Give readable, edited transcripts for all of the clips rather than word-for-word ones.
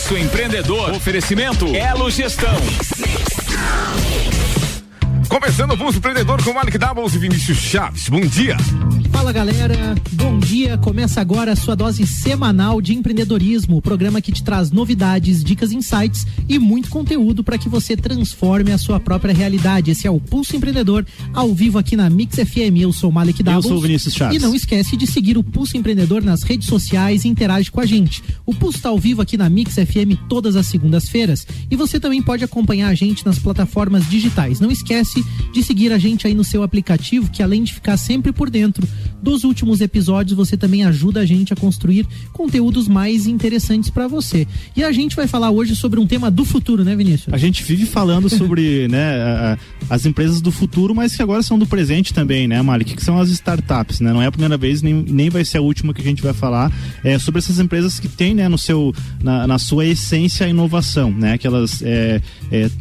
Pulso Empreendedor. Oferecimento Elo Gestão. Começando o Pulso Empreendedor com o Malik Doubles e Vinícius Chaves. Bom dia. Fala galera, bom dia. Começa agora a sua dose semanal de empreendedorismo, o programa que te traz novidades, dicas, insights e muito conteúdo para que você transforme a sua própria realidade. Esse é o Pulso Empreendedor, ao vivo aqui na Mix FM. Eu sou o Malik Doubles. Eu sou o Vinícius Chaves. E não esquece de seguir o Pulso Empreendedor nas redes sociais e interage com a gente. O Pulso está ao vivo aqui na Mix FM todas as segundas-feiras e você também pode acompanhar a gente nas plataformas digitais. Não esquece de seguir a gente aí no seu aplicativo, que além de ficar sempre por dentro dos últimos episódios, você também ajuda a gente a construir conteúdos mais interessantes para você. E a gente vai falar hoje sobre um tema do futuro, né, Vinícius? A gente vive falando sobre né, as empresas do futuro, mas que agora são do presente também, né, Malik? Que são as startups, né? Não é a primeira vez, nem vai ser a última que a gente vai falar sobre essas empresas que têm, né, na sua essência a inovação, né? Que elas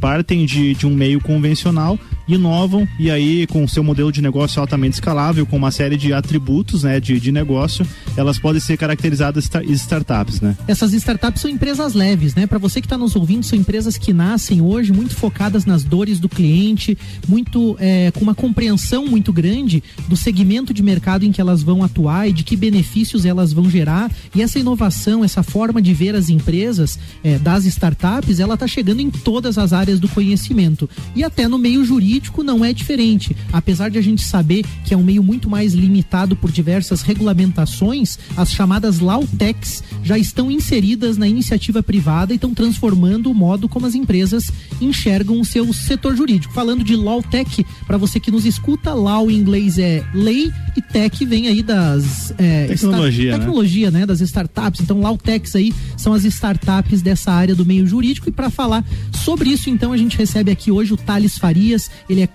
partem de um meio convencional, inovam e aí com o seu modelo de negócio altamente escalável, com uma série de atributos, né, de negócio, elas podem ser caracterizadas startups, né? Essas startups são empresas leves, né? Para você que está nos ouvindo, são empresas que nascem hoje muito focadas nas dores do cliente, muito com uma compreensão muito grande do segmento de mercado em que elas vão atuar e de que benefícios elas vão gerar. E essa inovação, essa forma de ver as empresas das startups, ela está chegando em todas as áreas do conhecimento e até no meio jurídico não é diferente. Apesar de a gente saber que é um meio muito mais limitado por diversas regulamentações, as chamadas Lawtechs já estão inseridas na iniciativa privada e estão transformando o modo como as empresas enxergam o seu setor jurídico. Falando de Lawtech, para você que nos escuta, Law em inglês é lei e tech vem aí das tecnologia, né? Das startups. Então Lawtechs aí são as startups dessa área do meio jurídico. E para falar sobre isso, então, a gente recebe aqui hoje o Thales Farias. Ele é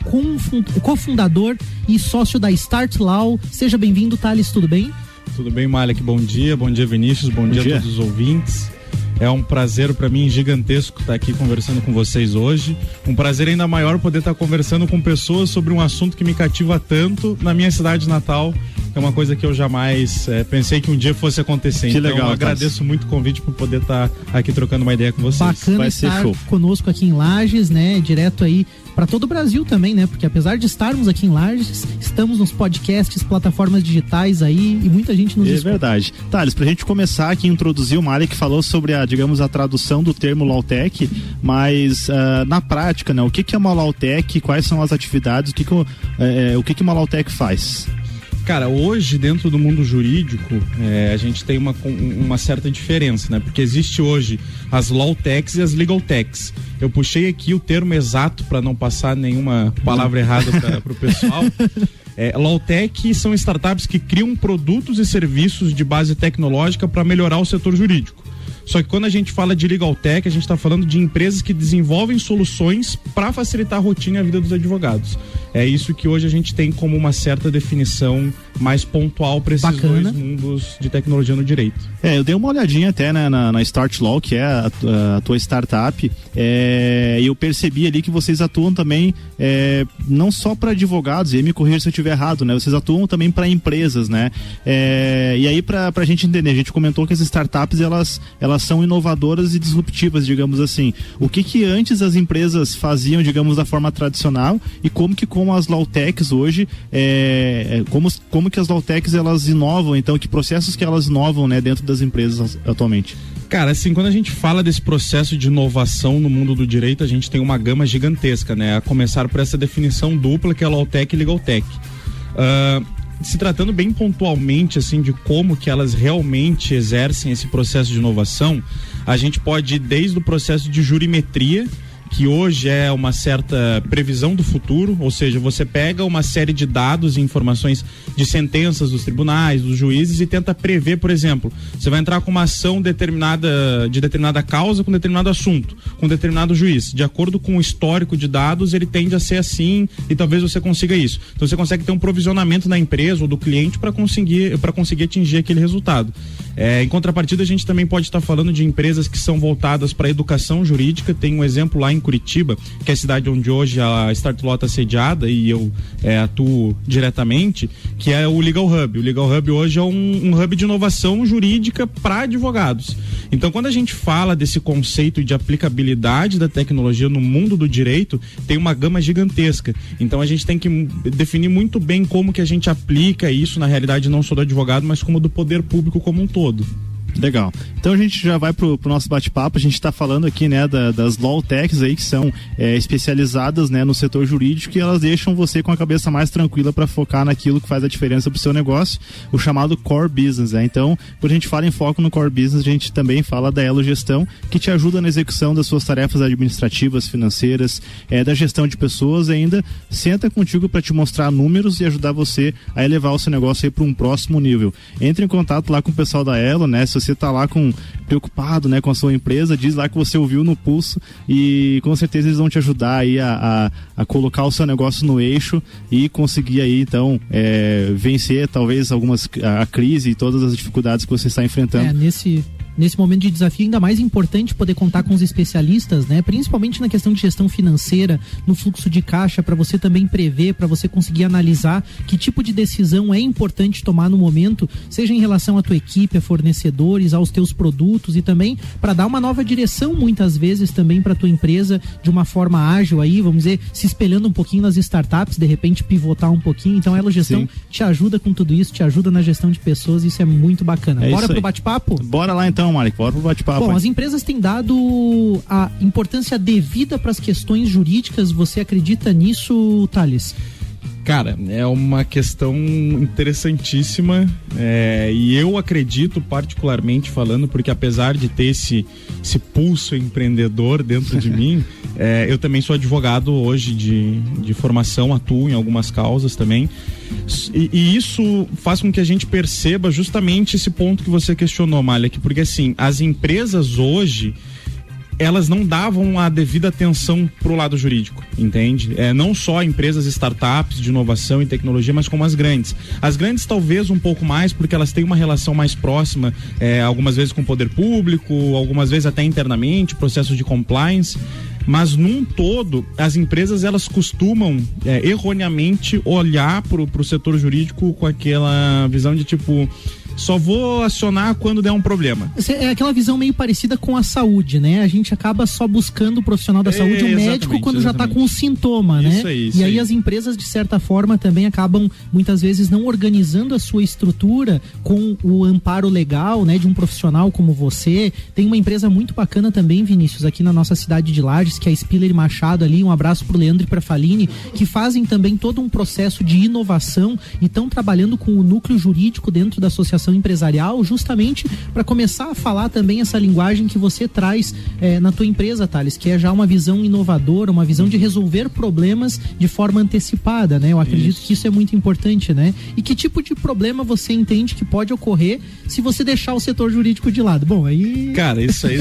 cofundador e sócio da Start Law. Seja bem-vindo, Thales, tudo bem? Tudo bem, Malik, bom dia Vinícius, bom dia a todos os ouvintes. É um prazer para mim gigantesco estar aqui conversando com vocês hoje. Um prazer ainda maior poder estar conversando com pessoas sobre um assunto que me cativa tanto na minha cidade natal, que é uma coisa que eu jamais pensei que um dia fosse acontecer. Que legal, então eu agradeço muito o convite por poder estar aqui trocando uma ideia com vocês. Bacana. Vai ser estar conosco aqui em Lages, né? Direto aí para todo o Brasil também, né? Porque apesar de estarmos aqui em Lages, estamos nos podcasts, plataformas digitais aí e muita gente nos escuta. É verdade. Thales, pra gente começar aqui, introduzir, o Malik falou sobre a tradução do termo Lawtech, mas na prática, né? O que é uma Lawtech, quais são as atividades, o que uma Lawtech faz? Cara, hoje dentro do mundo jurídico a gente tem uma certa diferença, né? Porque existe hoje as Lawtechs e as Legaltechs. Eu puxei aqui o termo exato para não passar nenhuma palavra errada para o pessoal. Lawtech são startups que criam produtos e serviços de base tecnológica para melhorar o setor jurídico. Só que quando a gente fala de Legal Tech, a gente está falando de empresas que desenvolvem soluções para facilitar a rotina e a vida dos advogados. É isso que hoje a gente tem como uma certa definição mais pontual para esses dois mundos de tecnologia no direito. Eu dei uma olhadinha até, né, na Start Law, que é a tua startup, e eu percebi ali que vocês atuam também não só para advogados, e me corrija se eu estiver errado, né? Vocês atuam também para empresas, né? E aí para a gente entender, a gente comentou que as startups elas são inovadoras e disruptivas, digamos assim. O que antes as empresas faziam, digamos, da forma tradicional, e como que com as Lawtechs hoje, como que as Lawtechs elas inovam, então, que processos que elas inovam, né, dentro das empresas atualmente? Cara, assim, quando a gente fala desse processo de inovação no mundo do direito, a gente tem uma gama gigantesca, né? A começar por essa definição dupla que é a Lawtech e Legaltech. Se tratando bem pontualmente, assim, de como que elas realmente exercem esse processo de inovação, a gente pode ir desde o processo de jurimetria, que hoje é uma certa previsão do futuro, ou seja, você pega uma série de dados e informações de sentenças dos tribunais, dos juízes e tenta prever, por exemplo, você vai entrar com uma ação de determinada causa com determinado assunto, com determinado juiz. De acordo com o histórico de dados, ele tende a ser assim e talvez você consiga isso. Então você consegue ter um provisionamento na empresa ou do cliente para conseguir atingir aquele resultado. Em contrapartida, a gente também pode estar falando de empresas que são voltadas para a educação jurídica. Tem um exemplo lá em Curitiba, que é a cidade onde hoje a Start Law está sediada e eu atuo diretamente, que é o Legal Hub. O Legal Hub hoje é um hub de inovação jurídica para advogados. Então, quando a gente fala desse conceito de aplicabilidade da tecnologia no mundo do direito, tem uma gama gigantesca. Então, a gente tem que definir muito bem como que a gente aplica isso na realidade não só do advogado, mas como do poder público como um todo. Legal. Então a gente já vai pro nosso bate-papo. A gente está falando aqui, né, das law techs aí que são especializadas, né, no setor jurídico, e elas deixam você com a cabeça mais tranquila para focar naquilo que faz a diferença pro seu negócio, o chamado core business, né? Então, quando a gente fala em foco no core business, a gente também fala da Elo Gestão, que te ajuda na execução das suas tarefas administrativas, financeiras, da gestão de pessoas, e ainda senta contigo para te mostrar números e ajudar você a elevar o seu negócio aí para um próximo nível. Entre em contato lá com o pessoal da Elo, né? Se você tá lá preocupado, né, com a sua empresa, diz lá que você ouviu no pulso, e com certeza eles vão te ajudar aí a colocar o seu negócio no eixo e conseguir aí, então, vencer talvez a crise e todas as dificuldades que você está enfrentando. Nesse momento de desafio, ainda mais importante poder contar com os especialistas, né? Principalmente na questão de gestão financeira, no fluxo de caixa, para você também prever, para você conseguir analisar que tipo de decisão é importante tomar no momento, seja em relação à tua equipe, a fornecedores, aos teus produtos, e também para dar uma nova direção, muitas vezes, também para tua empresa de uma forma ágil aí, vamos dizer, se espelhando um pouquinho nas startups, de repente pivotar um pouquinho. Então, a Elo Gestão te ajuda com tudo isso, te ajuda na gestão de pessoas, isso é muito bacana. Bora pro bate-papo? Bora lá então, Mari, bora pro bate-papo. Bom, as empresas têm dado a importância devida para as questões jurídicas. Você acredita nisso, Thales? Cara, é uma questão interessantíssima, e eu acredito, particularmente falando, porque apesar de ter esse pulso empreendedor dentro de mim, eu também sou advogado hoje de formação, atuo em algumas causas também, e isso faz com que a gente perceba justamente esse ponto que você questionou, Malek, porque assim, as empresas hoje, elas não davam a devida atenção pro lado jurídico, entende? Não só empresas startups de inovação e tecnologia, mas como as grandes. As grandes talvez um pouco mais, porque elas têm uma relação mais próxima, algumas vezes com o poder público, algumas vezes até internamente, processos de compliance. Mas num todo, as empresas elas costumam erroneamente olhar pro setor jurídico com aquela visão de tipo, só vou acionar quando der um problema. É aquela visão meio parecida com a saúde, né? A gente acaba só buscando o profissional da saúde, o médico, quando já está com um sintoma, né? E aí as empresas, de certa forma, também acabam, muitas vezes, não organizando a sua estrutura com o amparo legal, né? De um profissional como você. Tem uma empresa muito bacana também, Vinícius, aqui na nossa cidade de Lages, que é a Spiller Machado ali, um abraço pro Leandro e pra Faline, que fazem também todo um processo de inovação e estão trabalhando com o núcleo jurídico dentro da associação empresarial, justamente para começar a falar também essa linguagem que você traz na tua empresa, Thales, que é já uma visão inovadora, uma visão de resolver problemas de forma antecipada, né? Eu acredito que isso é muito importante, né? E que tipo de problema você entende que pode ocorrer se você deixar o setor jurídico de lado? Bom, aí... Cara, isso aí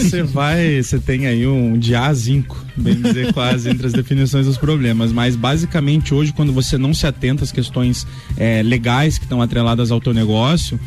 você tem aí um de A a zinco, bem dizer, quase, entre as definições dos problemas, mas basicamente hoje, quando você não se atenta às questões legais que estão atreladas ao teu negócio,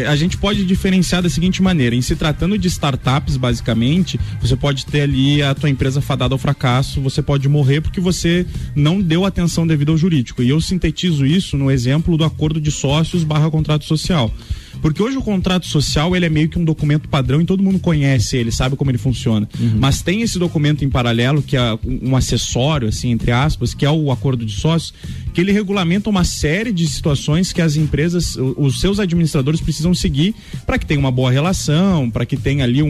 a gente pode diferenciar da seguinte maneira: em se tratando de startups, basicamente, você pode ter ali a tua empresa fadada ao fracasso, você pode morrer porque você não deu atenção devida ao jurídico. E eu sintetizo isso no exemplo do acordo de sócios / contrato social. Porque hoje o contrato social, ele é meio que um documento padrão e todo mundo conhece ele, sabe como ele funciona. Mas tem esse documento em paralelo, que é um acessório, assim, entre aspas, que é o acordo de sócios, que ele regulamenta uma série de situações que as empresas, os seus administradores precisam seguir para que tenha uma boa relação, para que tenha ali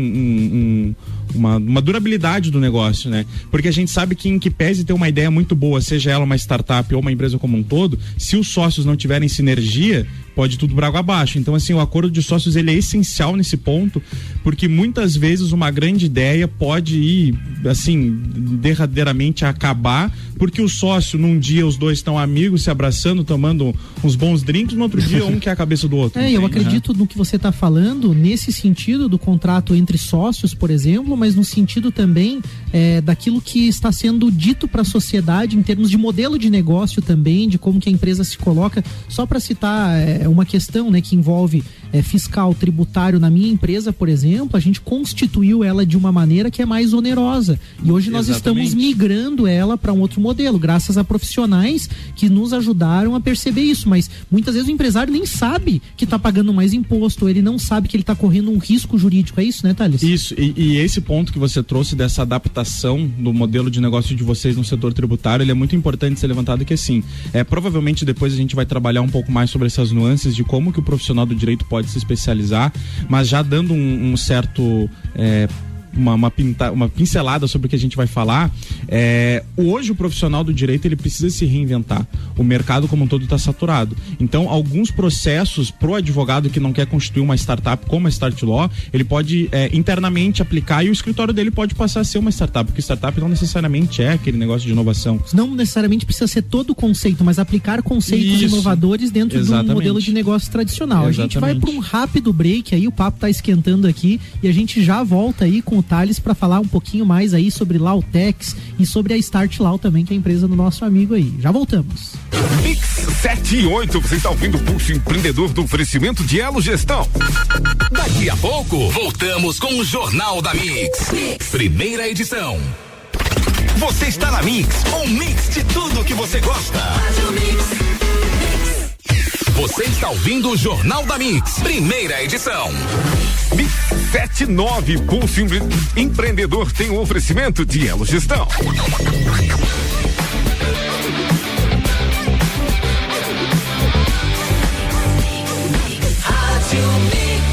uma durabilidade do negócio, né? Porque a gente sabe que em que pese ter uma ideia muito boa, seja ela uma startup ou uma empresa como um todo, se os sócios não tiverem sinergia, pode tudo por água abaixo. Então, assim, o acordo de sócios, ele é essencial nesse ponto, porque muitas vezes uma grande ideia pode ir, assim, derradeiramente acabar, porque o sócio, num dia os dois estão amigos, se abraçando, tomando uns bons drinks, no outro dia um quer a cabeça do outro. Eu acredito no que você está falando, nesse sentido do contrato entre sócios, por exemplo, mas no sentido também daquilo que está sendo dito para a sociedade em termos de modelo de negócio também, de como que a empresa se coloca. Só para citar uma questão, né, que envolve fiscal, tributário na minha empresa, por exemplo, a gente constituiu ela de uma maneira que é mais onerosa. E hoje nós estamos migrando ela para um outro modelo, graças a profissionais que nos ajudaram a perceber isso. Mas muitas vezes o empresário nem sabe que está pagando mais imposto, ele não sabe que ele está correndo um risco jurídico. É isso, né, Thales? Isso, e esse ponto que você trouxe dessa adaptação do modelo de negócio de vocês no setor tributário, ele é muito importante ser levantado, que assim, provavelmente depois a gente vai trabalhar um pouco mais sobre essas nuances de como que o profissional do direito pode se especializar, mas já dando um certo... uma pincelada sobre o que a gente vai falar. Hoje o profissional do direito ele precisa se reinventar. O mercado como um todo está saturado. Então, alguns processos pro advogado que não quer constituir uma startup como a Start Law, ele pode internamente aplicar, e o escritório dele pode passar a ser uma startup, porque startup não necessariamente é aquele negócio de inovação. Não necessariamente precisa ser todo o conceito, mas aplicar conceitos inovadores dentro de um modelo de negócio tradicional. A gente vai para um rápido break aí, o papo tá esquentando aqui e a gente já volta aí com o Thales para falar um pouquinho mais aí sobre Lautex e sobre a Start Law também, que é a empresa do nosso amigo aí. Já voltamos. Mix 78, você está ouvindo o Pulso Empreendedor do oferecimento de Elo Gestão. Daqui a pouco, voltamos com o Jornal da Mix. Primeira edição. Você está na Mix, um mix de tudo que você gosta. Você está ouvindo o Jornal da Mix, primeira edição. Mix 79, Pulso Empreendedor tem um oferecimento de Elo Gestão.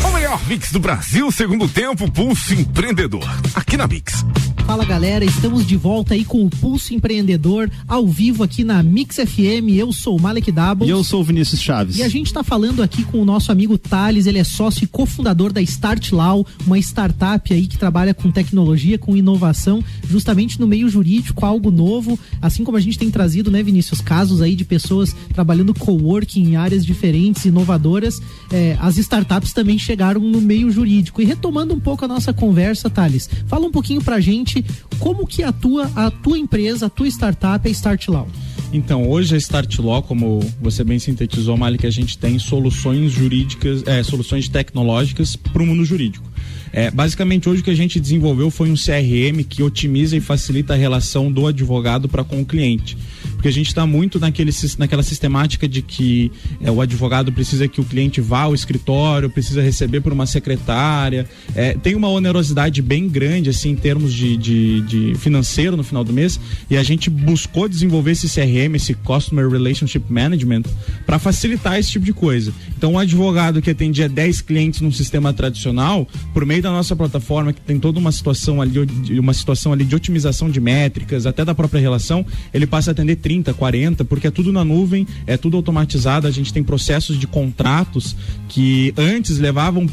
O melhor mix do Brasil, segundo tempo, Pulso Empreendedor. Aqui na Mix. Fala galera, estamos de volta aí com o Pulso Empreendedor ao vivo aqui na Mix FM. Eu sou o Malek Doubles. E eu sou o Vinícius Chaves. E a gente tá falando aqui com o nosso amigo Thales, ele é sócio e cofundador da Start Law, uma startup aí que trabalha com tecnologia, com inovação, justamente no meio jurídico, algo novo, assim como a gente tem trazido, né, Vinícius, casos aí de pessoas trabalhando coworking em áreas diferentes, inovadoras, as startups também chegaram no meio jurídico. E retomando um pouco a nossa conversa, Thales, fala um pouquinho pra gente como que atua a tua empresa, a tua startup, a Start Law. Então, hoje a Start Law, como você bem sintetizou, Mali, que a gente tem soluções jurídicas, soluções tecnológicas para o mundo jurídico. Basicamente, hoje o que a gente desenvolveu foi um CRM que otimiza e facilita a relação do advogado para com o cliente. Porque a gente está muito naquela sistemática de que o advogado precisa que o cliente vá ao escritório, precisa receber por uma secretária, tem uma onerosidade bem grande assim, em termos de financeiro no final do mês, e a gente buscou desenvolver esse CRM, esse Customer Relationship Management, para facilitar esse tipo de coisa. Então, o advogado que atendia 10 clientes num sistema tradicional, por meio da nossa plataforma, que tem toda uma situação ali de otimização de métricas, até da própria relação, ele passa a atender 30, 40, porque é tudo na nuvem, é tudo automatizado. A gente tem processos de contratos que antes levavam,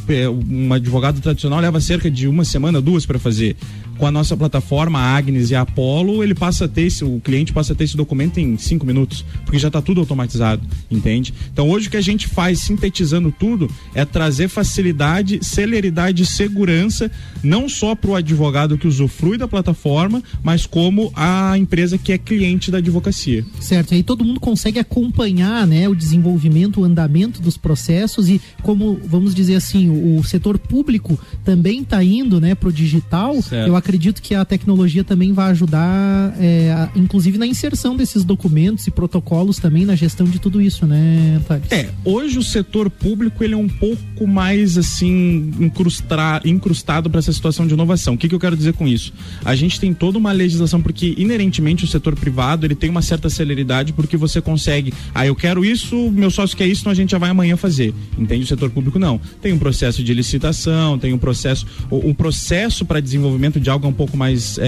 um advogado tradicional leva cerca de uma semana, 2 para fazer. Com a nossa plataforma, a Agnes e a Apollo, o cliente passa a ter esse documento em 5 minutos, porque já está tudo automatizado, entende? Então hoje o que a gente faz, sintetizando tudo, é trazer facilidade, celeridade e segurança, não só para o advogado que usufrui da plataforma, mas como a empresa que é cliente da advocacia. Certo, e aí todo mundo consegue acompanhar, né, o desenvolvimento, o andamento dos processos, e como, vamos dizer assim, o setor público também está indo, né, pro digital. Certo. Eu acredito que a tecnologia também vai ajudar, inclusive na inserção desses documentos e protocolos também, na gestão de tudo isso, né, Thales? Hoje o setor público ele é um pouco mais assim incrustado para essa situação de inovação. O que eu quero dizer com isso? A gente tem toda uma legislação, porque inerentemente o setor privado ele tem uma certa celeridade, porque você consegue, eu quero isso, meu sócio quer isso, então a gente já vai amanhã fazer, entende? O setor público não. Tem um processo de licitação, tem um processo para desenvolvimento de algo um pouco mais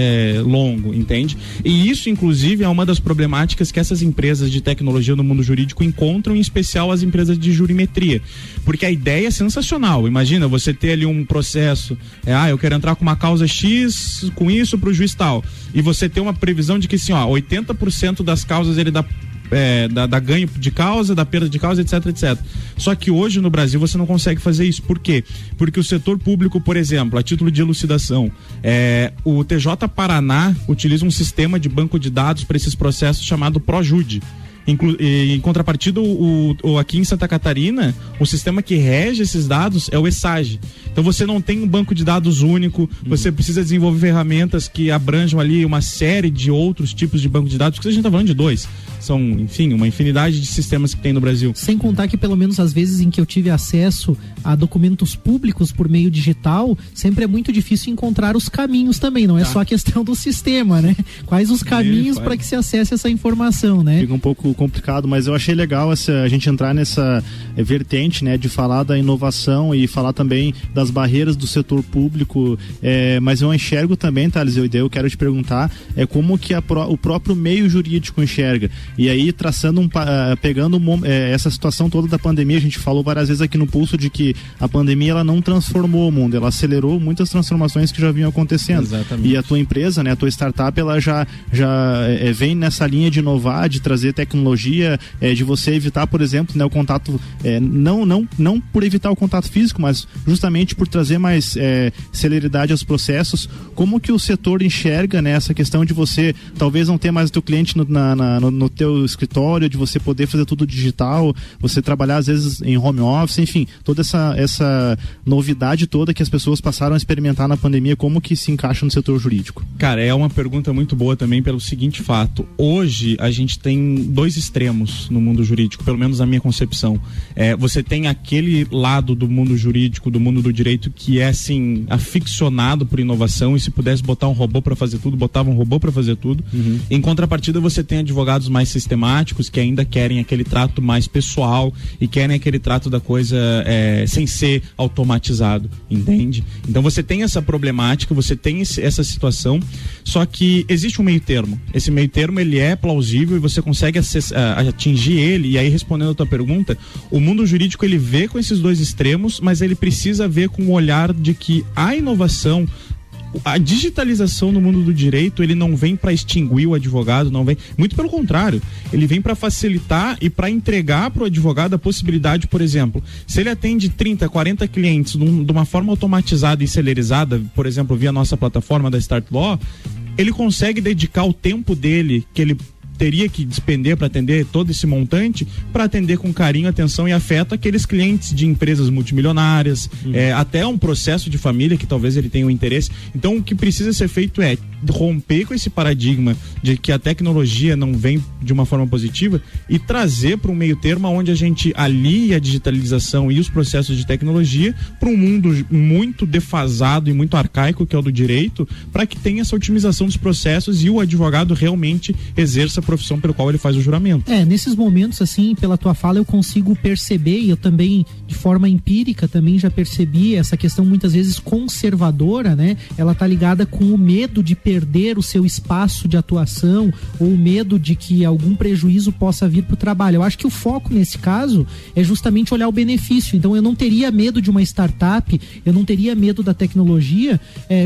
longo, entende? E isso, inclusive, é uma das problemáticas que essas empresas de tecnologia no mundo jurídico encontram, em especial as empresas de jurimetria. Porque a ideia é sensacional. Imagina você ter ali um processo, eu quero entrar com uma causa X, com isso pro juiz tal. E você ter uma previsão de que, assim, 80% das causas ele dá ganho de causa, da perda de causa, etc, etc. Só que hoje no Brasil você não consegue fazer isso. Por quê? Porque o setor público, por exemplo, a título de elucidação, o TJ Paraná utiliza um sistema de banco de dados para esses processos chamado ProJude. Em contrapartida, aqui em Santa Catarina, o sistema que rege esses dados é o ESAGE. Então você não tem um banco de dados único, você precisa desenvolver ferramentas que abranjam ali uma série de outros tipos de banco de dados, porque a gente está falando de 2. São, enfim, uma infinidade de sistemas que tem no Brasil. Sem contar que, pelo menos as vezes em que eu tive acesso a documentos públicos por meio digital, sempre é muito difícil encontrar os caminhos também, não é só a questão do sistema, né? Quais os caminhos para que se acesse essa informação, né? Fica um pouco complicado, mas eu achei legal a gente entrar nessa vertente, né, de falar da inovação e falar também das barreiras do setor público, mas eu enxergo também, Thales, eu quero te perguntar como que o próprio meio jurídico enxerga. E aí, traçando pegando essa situação toda da pandemia, a gente falou várias vezes aqui no Pulso de que a pandemia ela não transformou o mundo, ela acelerou muitas transformações que já vinham acontecendo. Exatamente. E a tua empresa, né, a tua startup, ela já vem nessa linha de inovar, de trazer tecnologia, de você evitar, por exemplo, né, o contato, não por evitar o contato físico, mas justamente por trazer mais celeridade aos processos. Como que o setor enxerga, né, essa questão de você talvez não ter mais o teu cliente no teu escritório, de você poder fazer tudo digital, você trabalhar às vezes em home office, enfim, toda essa novidade toda que as pessoas passaram a experimentar na pandemia, como que se encaixa no setor jurídico? Cara, é uma pergunta muito boa também pelo seguinte fato: hoje a gente tem 2 extremos no mundo jurídico, pelo menos na minha concepção. Você tem aquele lado do mundo jurídico, do mundo do direito, que é assim, aficionado por inovação, e se pudesse botar um robô para fazer tudo, botava um robô para fazer tudo. Em contrapartida, você tem advogados mais sistemáticos que ainda querem aquele trato mais pessoal e querem aquele trato da coisa sem ser automatizado, entende? Então você tem essa problemática, você tem essa situação, só que existe um meio termo. Esse meio termo, ele é plausível e você consegue atingir ele. E aí, respondendo a tua pergunta, o mundo jurídico, ele vê com esses 2 extremos, mas ele precisa ver com o olhar de que a inovação, a digitalização no mundo do direito, ele não vem para extinguir o advogado, não vem, muito pelo contrário, ele vem para facilitar e para entregar para o advogado a possibilidade, por exemplo, se ele atende 30, 40 clientes de uma forma automatizada e celerizada, por exemplo, via nossa plataforma da Start Law, ele consegue dedicar o tempo dele, que ele teria que despender para atender todo esse montante, para atender com carinho, atenção e afeto aqueles clientes de empresas multimilionárias, até um processo de família que talvez ele tenha um interesse. Então o que precisa ser feito é romper com esse paradigma de que a tecnologia não vem de uma forma positiva e trazer para um meio termo onde a gente alie a digitalização e os processos de tecnologia para um mundo muito defasado e muito arcaico, que é o do direito, para que tenha essa otimização dos processos e o advogado realmente exerça a profissão pelo qual ele faz o juramento. Nesses momentos, assim, pela tua fala, eu consigo perceber, e eu também, de forma empírica, também já percebi essa questão muitas vezes conservadora, né? Ela tá ligada com o medo de perder o seu espaço de atuação, ou o medo de que algum prejuízo possa vir pro trabalho. Eu acho que o foco nesse caso é justamente olhar o benefício. Então eu não teria medo de uma startup, eu não teria medo da tecnologia,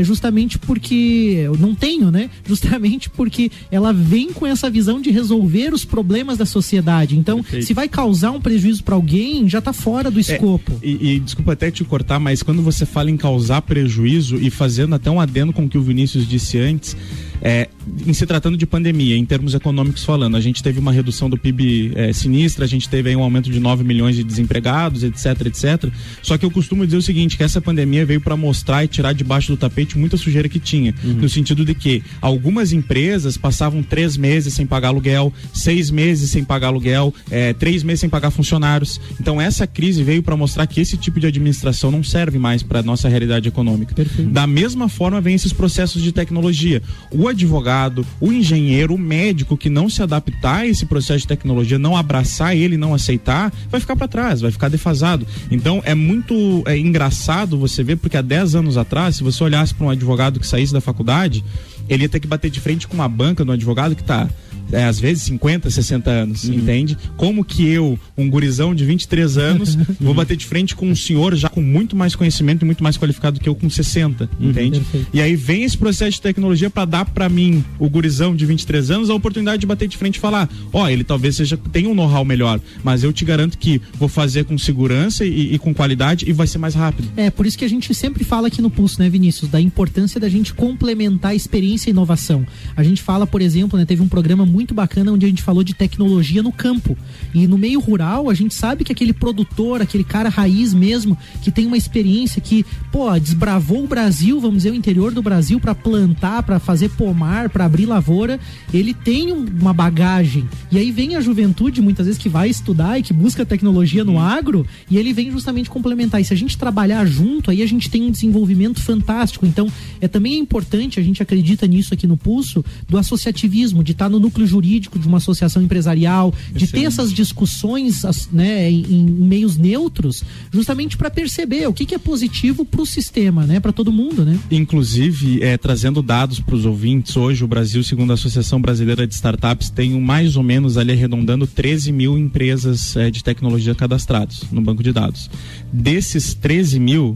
justamente porque eu não tenho, né? Justamente porque ela vem com essa visão de resolver os problemas da sociedade. Então, perfeito, se vai causar um prejuízo para alguém, já tá fora do escopo. E desculpa até te cortar, mas quando você fala em causar prejuízo, e fazendo até um adendo com o que o Vinícius disse antes, em se tratando de pandemia, em termos econômicos falando, a gente teve uma redução do PIB sinistra, a gente teve aí um aumento de 9 milhões de desempregados, etc, etc. Só que eu costumo dizer o seguinte, que essa pandemia veio para mostrar e tirar debaixo do tapete muita sujeira que tinha, no sentido de que algumas empresas passavam 3 meses sem pagar aluguel, 6 meses sem pagar aluguel, 3 meses sem pagar funcionários. Então essa crise veio para mostrar que esse tipo de administração não serve mais para nossa realidade econômica. Perfeito. Da mesma forma vem esses processos de tecnologia. O advogado, o engenheiro, o médico que não se adaptar a esse processo de tecnologia, não abraçar ele, não aceitar, vai ficar para trás, vai ficar defasado. Então é muito engraçado você ver, porque há 10 anos atrás, se você olhasse para um advogado que saísse da faculdade, ele ia ter que bater de frente com uma banca do advogado que está às vezes 50, 60 anos, entende? Como que eu, um gurizão de 23 anos, vou bater de frente com um senhor já com muito mais conhecimento e muito mais qualificado que eu com 60, entende? Perfeito. E aí vem esse processo de tecnologia para dar para pra mim, o gurizão de 23 anos, a oportunidade de bater de frente e falar, ele talvez tenha um know-how melhor, mas eu te garanto que vou fazer com segurança e com qualidade e vai ser mais rápido. Por isso que a gente sempre fala aqui no Pulso, né, Vinícius, da importância da gente complementar a experiência e inovação. A gente fala, por exemplo, né, teve um programa muito bacana onde a gente falou de tecnologia no campo. E no meio rural, a gente sabe que aquele produtor, aquele cara raiz mesmo, que tem uma experiência que, desbravou o Brasil, vamos dizer, o interior do Brasil para plantar, para fazer pomar, para abrir lavoura, ele tem uma bagagem. E aí vem a juventude, muitas vezes, que vai estudar e que busca tecnologia no agro, e ele vem justamente complementar. E se a gente trabalhar junto, aí a gente tem um desenvolvimento fantástico. Então, também é importante, a gente acredita nisso aqui no Pulso, do associativismo, de estar no núcleo jurídico de uma associação empresarial, de ter essas discussões, né, em meios neutros, justamente para perceber o que é positivo para o sistema, né, para todo mundo, né? Inclusive, trazendo dados para os ouvintes, hoje o Brasil, segundo a Associação Brasileira de Startups, tem mais ou menos ali arredondando 13 mil empresas de tecnologia cadastrados no banco de dados. Desses 13 mil,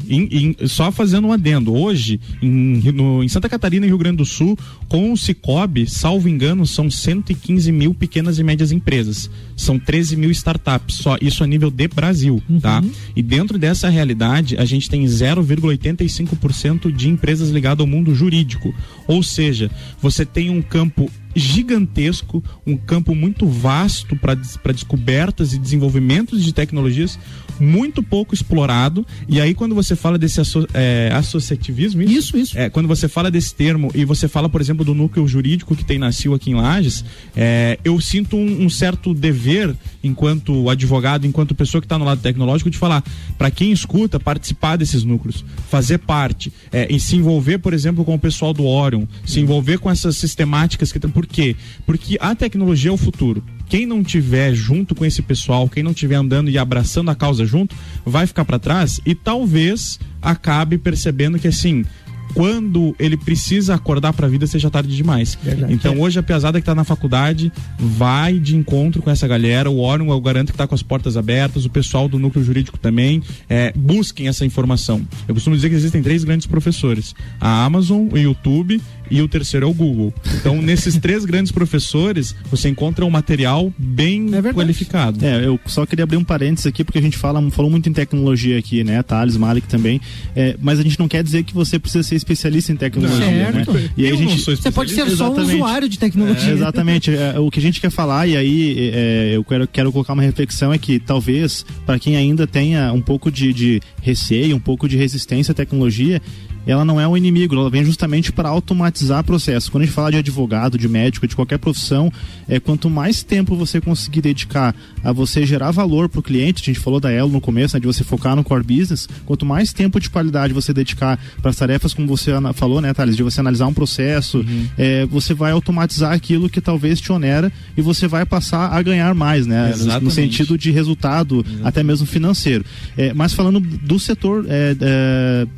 só fazendo um adendo, hoje em Santa Catarina e Rio Grande do Sul, com o Cicobi, salvo engano, são 115 mil pequenas e médias empresas. São 13 mil startups, só isso a nível de Brasil, tá? E dentro dessa realidade, a gente tem 0,85% de empresas ligadas ao mundo jurídico. Ou seja, você tem um campo gigantesco, um campo muito vasto para descobertas e desenvolvimentos de tecnologias, muito pouco explorado. E aí quando você fala desse associativismo, isso. Quando você fala desse termo e você fala, por exemplo, do núcleo jurídico que tem na CIL aqui em Lages, eu sinto um certo dever, enquanto advogado, enquanto pessoa que está no lado tecnológico, de falar para quem escuta, participar desses núcleos, fazer parte, e se envolver, por exemplo, com o pessoal do Orion, se envolver com essas sistemáticas que tem. Por quê? Porque a tecnologia é o futuro. Quem não tiver junto com esse pessoal, quem não tiver andando e abraçando a causa junto, vai ficar para trás e talvez acabe percebendo que, assim, quando ele precisa acordar para a vida, seja tarde demais. Verdade. Então hoje a piazada que tá na faculdade vai de encontro com essa galera. O Orion, eu garanto que tá com as portas abertas, o pessoal do núcleo jurídico também. Busquem essa informação. Eu costumo dizer que existem 3 grandes professores: a Amazon, o YouTube e o terceiro é o Google. Então, nesses 3 grandes professores, você encontra um material bem qualificado. Eu só queria abrir um parênteses aqui, porque a gente falou muito em tecnologia aqui, né? Thales, Malik também. Mas a gente não quer dizer que você precisa ser especialista em tecnologia, né? E aí você pode ser só um usuário de tecnologia. Exatamente. O que a gente quer falar, e aí eu quero colocar uma reflexão, é que talvez, para quem ainda tenha um pouco de receio, um pouco de resistência à tecnologia, ela não é um inimigo, ela vem justamente para automatizar processos. Quando a gente fala de advogado, de médico, de qualquer profissão, quanto mais tempo você conseguir dedicar a você gerar valor para o cliente, a gente falou da Elo no começo, né, de você focar no core business, quanto mais tempo de qualidade você dedicar para as tarefas, como você falou, né, Thales, de você analisar um processo, você vai automatizar aquilo que talvez te onera e você vai passar a ganhar mais, né, no sentido de resultado, até mesmo financeiro. Mas falando do setor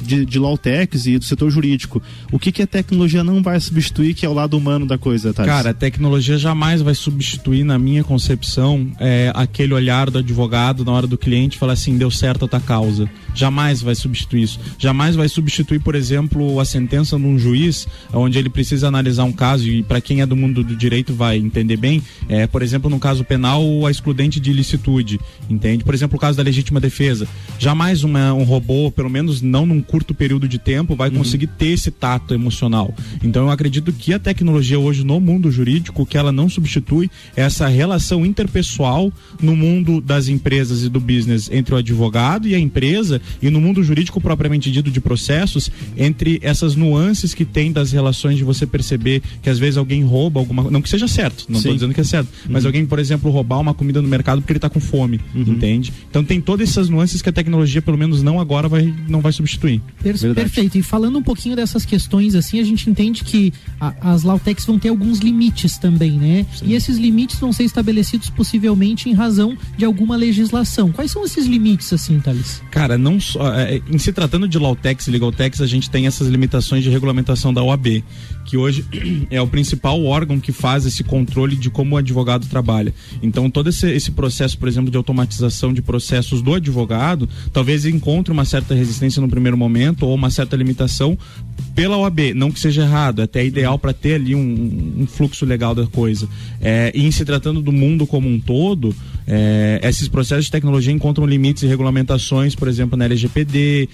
de Law-Tech e do setor jurídico, o que a tecnologia não vai substituir, que é o lado humano da coisa, Thales? Cara, a tecnologia jamais vai substituir, na minha concepção, aquele olhar do advogado na hora do cliente falar assim, deu certo a tua causa. Jamais vai substituir isso. Jamais vai substituir, por exemplo, a sentença de um juiz, onde ele precisa analisar um caso, e para quem é do mundo do direito vai entender bem, por exemplo, no caso penal, a excludente de ilicitude, entende? Por exemplo, o caso da legítima defesa. Jamais um robô, pelo menos não num curto período de tempo, vai conseguir ter esse tato emocional. Então eu acredito que a tecnologia hoje no mundo jurídico, que ela não substitui essa relação interpessoal no mundo das empresas e do business entre o advogado e a empresa, e no mundo jurídico propriamente dito de processos, entre essas nuances que tem das relações, de você perceber que às vezes alguém rouba alguma, não que seja certo, não estou dizendo que é certo, mas alguém, por exemplo, roubar uma comida no mercado porque ele está com fome, entende? Então tem todas essas nuances que a tecnologia, pelo menos não agora, não vai substituir. Perfeito. E falando um pouquinho dessas questões, assim, a gente entende que as Law-Techs vão ter alguns limites também, né? Sim. E esses limites vão ser estabelecidos possivelmente em razão de alguma legislação. Quais são esses limites, assim, Thales? Cara, não só, em se tratando de Law-Techs e Legal-Techs, a gente tem essas limitações de regulamentação da OAB, que hoje é o principal órgão que faz esse controle de como o advogado trabalha. Então todo esse processo, por exemplo, de automatização de processos do advogado, talvez encontre uma certa resistência no primeiro momento, ou uma certa limitação limitação pela OAB, não que seja errado, é até ideal para ter ali um fluxo legal da coisa. E em se tratando do mundo como um todo, esses processos de tecnologia encontram limites e regulamentações, por exemplo, na LGPD,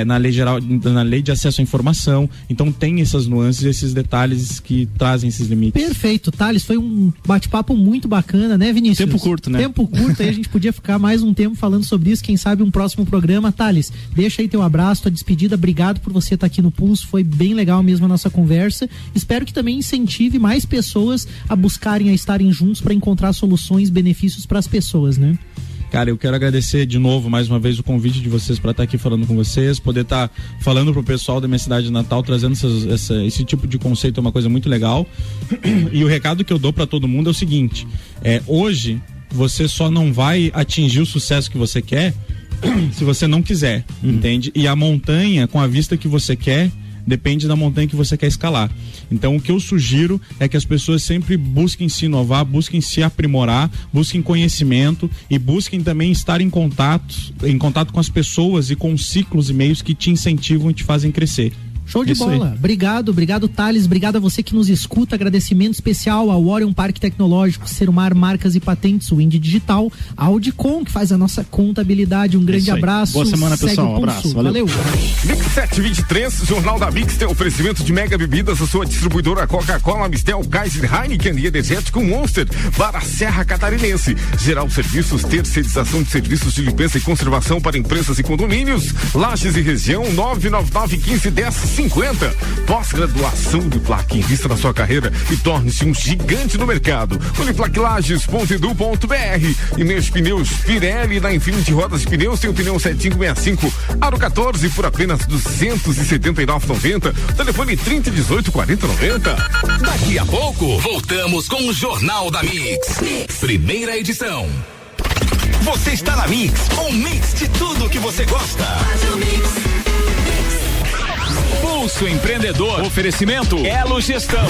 na lei geral, na lei de acesso à informação. Então tem essas nuances, esses detalhes que trazem esses limites. Perfeito, Thales, foi um bate-papo muito bacana, né, Vinícius? Tempo curto, né? Tempo curto, aí a gente podia ficar mais um tempo falando sobre isso, quem sabe um próximo programa. Thales, deixa aí teu abraço, tua despedida, obrigado por você estar aqui no Pulso, foi bem legal mesmo a nossa conversa. Espero que também incentive mais pessoas a buscarem, a estarem juntos para encontrar soluções, benefícios para as pessoas, né? Cara, eu quero agradecer de novo, mais uma vez, o convite de vocês para estar aqui falando com vocês, poder estar falando pro pessoal da minha cidade de Natal, trazendo esse tipo de conceito, é uma coisa muito legal. E o recado que eu dou para todo mundo é o seguinte, hoje você só não vai atingir o sucesso que você quer se você não quiser, entende? E a montanha, com a vista que você quer, depende da montanha que você quer escalar. Então o que eu sugiro é que as pessoas sempre busquem se inovar, busquem se aprimorar, busquem conhecimento e busquem também estar em contato com as pessoas e com ciclos e meios que te incentivam e te fazem crescer. Show de bola. Obrigado, Thales. Obrigado a você que nos escuta. Agradecimento especial ao Orion Parque Tecnológico, Serumar Marcas e Patentes, Wind Digital, a Audicom, que faz a nossa contabilidade. Um grande abraço. Boa semana, pessoal. Um abraço. Valeu. Mix 723, Jornal da Mix tem oferecimento de Mega Bebidas, a sua distribuidora Coca-Cola, Mistel, Kaiser, Heineken e Energético Monster para a Serra Catarinense. Geral Serviços, terceirização de serviços de limpeza e conservação para empresas e condomínios. Lages e região, 999-1510-50. Pós-graduação Uniplac, invista na sua carreira e torne-se um gigante no mercado. Uniplaclages.edu.br. E Meus Pneus Pirelli, na Infinity Rodas de Pneus, tem o pneu 7565 Aro 14 por apenas R$279,90. Telefone 3018-4090. Daqui a pouco, voltamos com o Jornal da Mix. Primeira edição. Você está na Mix, um mix de tudo que você gosta. Pulso Empreendedor. Oferecimento Elo Gestão.